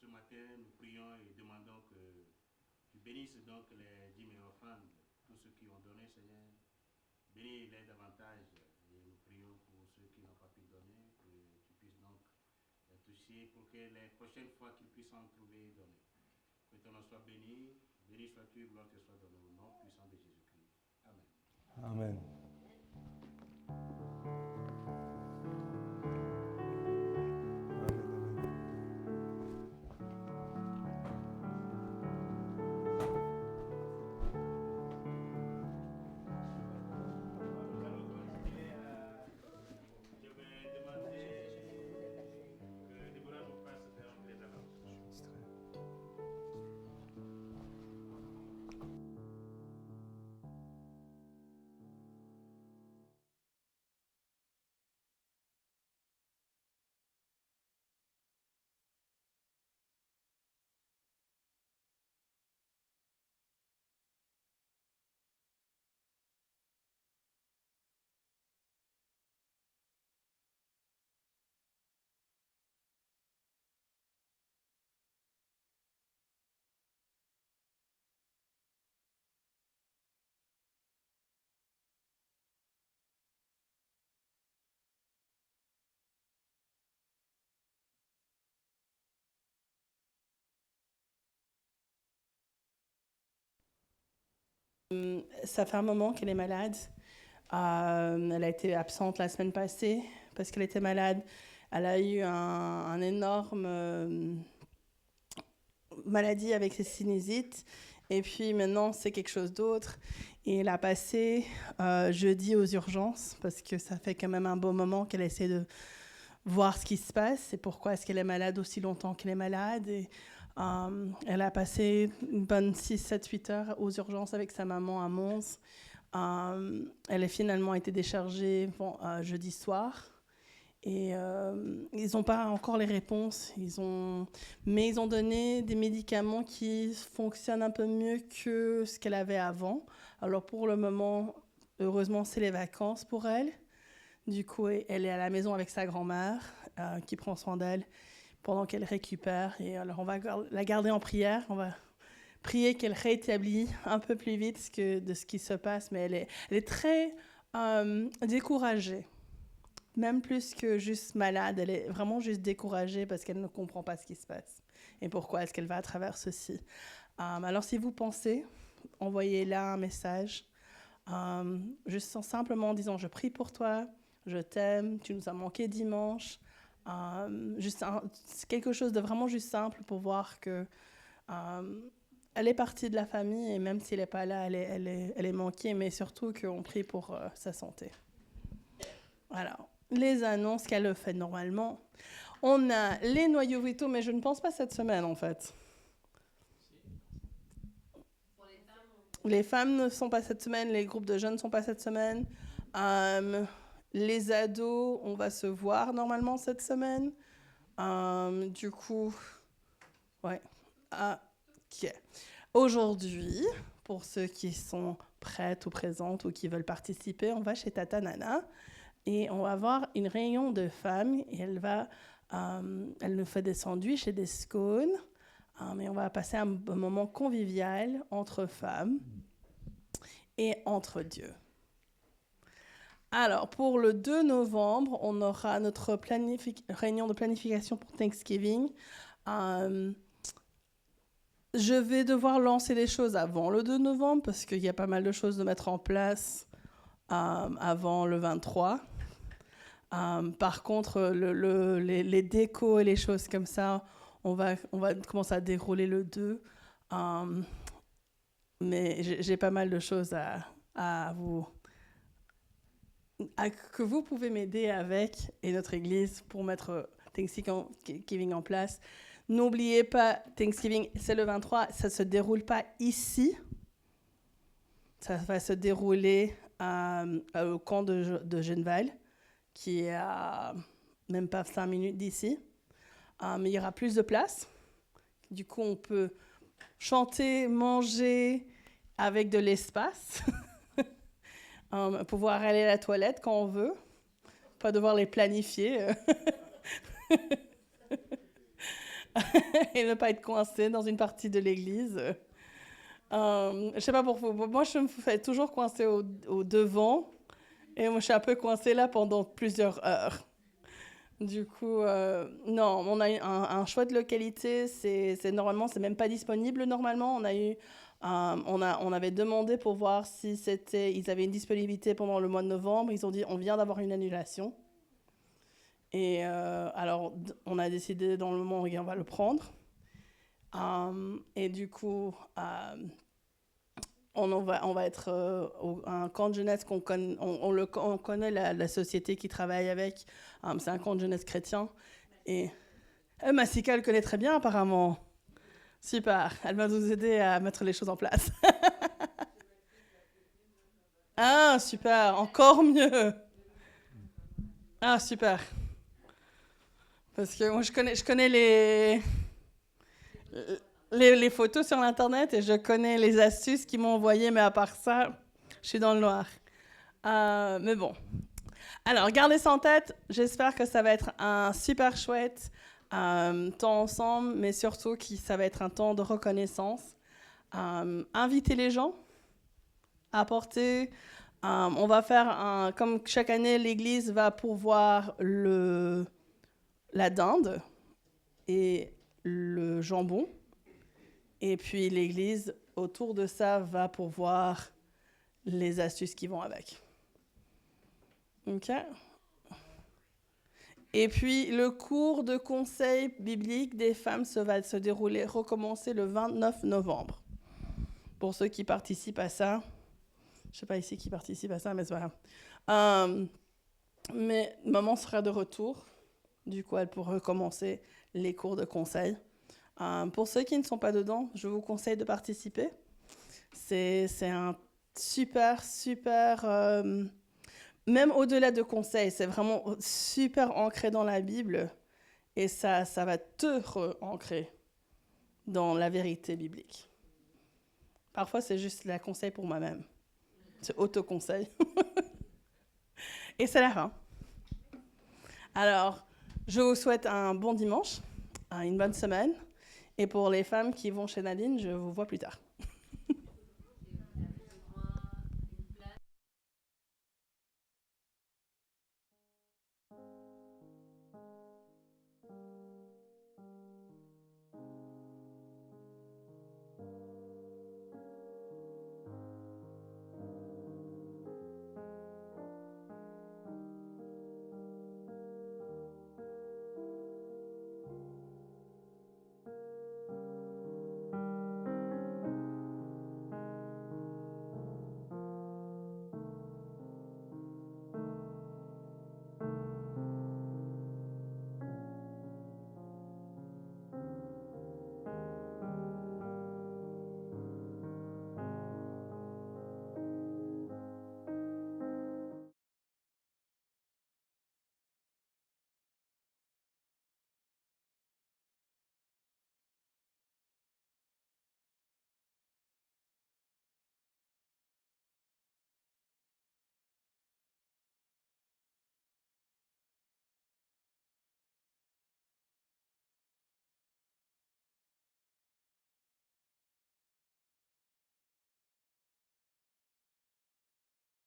Ce matin, nous prions et demandons que tu bénisses donc les dîmes et offrandes, tous ceux qui ont donné, Seigneur. Bénis-les davantage. Et nous prions pour ceux qui n'ont pas pu donner, que tu puisses donc les toucher pour que les prochaines fois qu'ils puissent en trouver et donner. Que ton nom soit béni. Béni sois-tu, gloire te soit donnée au nom puissant de Jésus-Christ. Amen. Amen. Je vais demander que Déborah nous fasse faire les annonces. Ça fait un moment qu'elle est malade. Elle a été absente la semaine passée parce qu'elle était malade. Elle a eu un énorme maladie avec ses sinusites. Et puis maintenant, c'est quelque chose d'autre. Et elle a passé jeudi aux urgences parce que ça fait quand même un bon moment qu'elle essaie de voir ce qui se passe et pourquoi est-ce qu'elle est malade aussi longtemps qu'elle est malade. Et, elle a passé une bonne 6, 7, 8 heures aux urgences avec sa maman à Mons. Elle a finalement été déchargée jeudi soir. Et ils n'ont pas encore les réponses. Mais ils ont donné des médicaments qui fonctionnent un peu mieux que ce qu'elle avait avant. Alors pour le moment, heureusement, c'est les vacances pour elle. Du coup, elle est à la maison avec sa grand-mère qui prend soin d'elle pendant qu'elle récupère. Et alors, on va la garder en prière. On va prier qu'elle réétablit un peu plus vite de ce qui se passe. Mais elle est très découragée. Même plus que juste malade. Elle est vraiment juste découragée parce qu'elle ne comprend pas ce qui se passe. Et pourquoi est-ce qu'elle va à travers ceci. Alors, si vous pensez, envoyez-la un message. Juste simplement en disant « Je prie pour toi, je t'aime, tu nous as manqué dimanche ». C'est quelque chose de vraiment juste simple pour voir que elle est partie de la famille et même s'il n'est pas là, elle est manquée, mais surtout qu'on prie pour sa santé. Alors, les annonces qu'elle fait normalement. On a les noyaux vitaux, mais je ne pense pas cette semaine en fait. Les femmes ne sont pas cette semaine, les groupes de jeunes ne sont pas cette semaine. Les ados, on va se voir normalement cette semaine. Du coup, ouais. Ok. Aujourd'hui, pour ceux qui sont prêtes ou présentes ou qui veulent participer, on va chez Tata Nana et on va avoir une réunion de femmes et elle nous fait des sandwichs et des scones. Et on va passer un moment convivial entre femmes et entre Dieu. Alors, pour le 2 novembre, on aura notre réunion de planification pour Thanksgiving. Je vais devoir lancer les choses avant le 2 novembre parce qu'il y a pas mal de choses de mettre en place avant le 23. Par contre, les décos et les choses comme ça, on va commencer à dérouler le 2. Mais j'ai pas mal de choses que vous pouvez m'aider avec et notre église pour mettre Thanksgiving en place. N'oubliez pas, Thanksgiving, c'est le 23, ça ne se déroule pas ici. Ça va se dérouler au camp de Genneval, qui est à même pas 5 minutes d'ici. Mais il y aura plus de place. Du coup, on peut chanter, manger avec de l'espace. pouvoir aller à la toilette quand on veut, pas devoir les planifier et ne pas être coincé dans une partie de l'église. Je sais pas pour vous, moi je me fais toujours coincer au devant et moi je suis un peu coincée là pendant plusieurs heures. Du coup, non, on a eu un choix de localité, normalement, c'est même pas disponible normalement. On avait demandé pour voir si ils avaient une disponibilité pendant le mois de novembre. Ils ont dit, on vient d'avoir une annulation. Et alors, on a décidé dans le moment où on va le prendre. Et du coup, on va être un camp de jeunesse qu'on connaît, on connaît la société qui travaille avec. C'est un camp de jeunesse chrétien. Et Massika le connaît très bien apparemment. Super, elle va nous aider à mettre les choses en place. Ah, super, encore mieux. Ah, super. Parce que moi, je connais les photos sur Internet et je connais les astuces qu'ils m'ont envoyées, mais à part ça, je suis dans le noir. Mais bon. Alors, gardez ça en tête. J'espère que ça va être un super chouette temps ensemble, mais surtout que ça va être un temps de reconnaissance. Invitez les gens, apportez. On va faire, comme chaque année, l'Église va pourvoir la dinde et le jambon. Et puis l'Église, autour de ça, va pourvoir les astuces qui vont avec. OK? Et puis, le cours de conseil biblique des femmes va se recommencer le 29 novembre. Pour ceux qui participent à ça, je ne sais pas ici qui participe à ça, mais c'est pas grave. Mais maman sera de retour. Du coup, elle pourra recommencer les cours de conseil. Pour ceux qui ne sont pas dedans, je vous conseille de participer. C'est un super, même au-delà de conseils, c'est vraiment super ancré dans la Bible et ça va te re-ancrer dans la vérité biblique. Parfois, c'est juste la conseil pour moi-même. C'est auto-conseil. Et c'est la fin. Alors, je vous souhaite un bon dimanche, une bonne semaine. Et pour les femmes qui vont chez Nadine, je vous vois plus tard.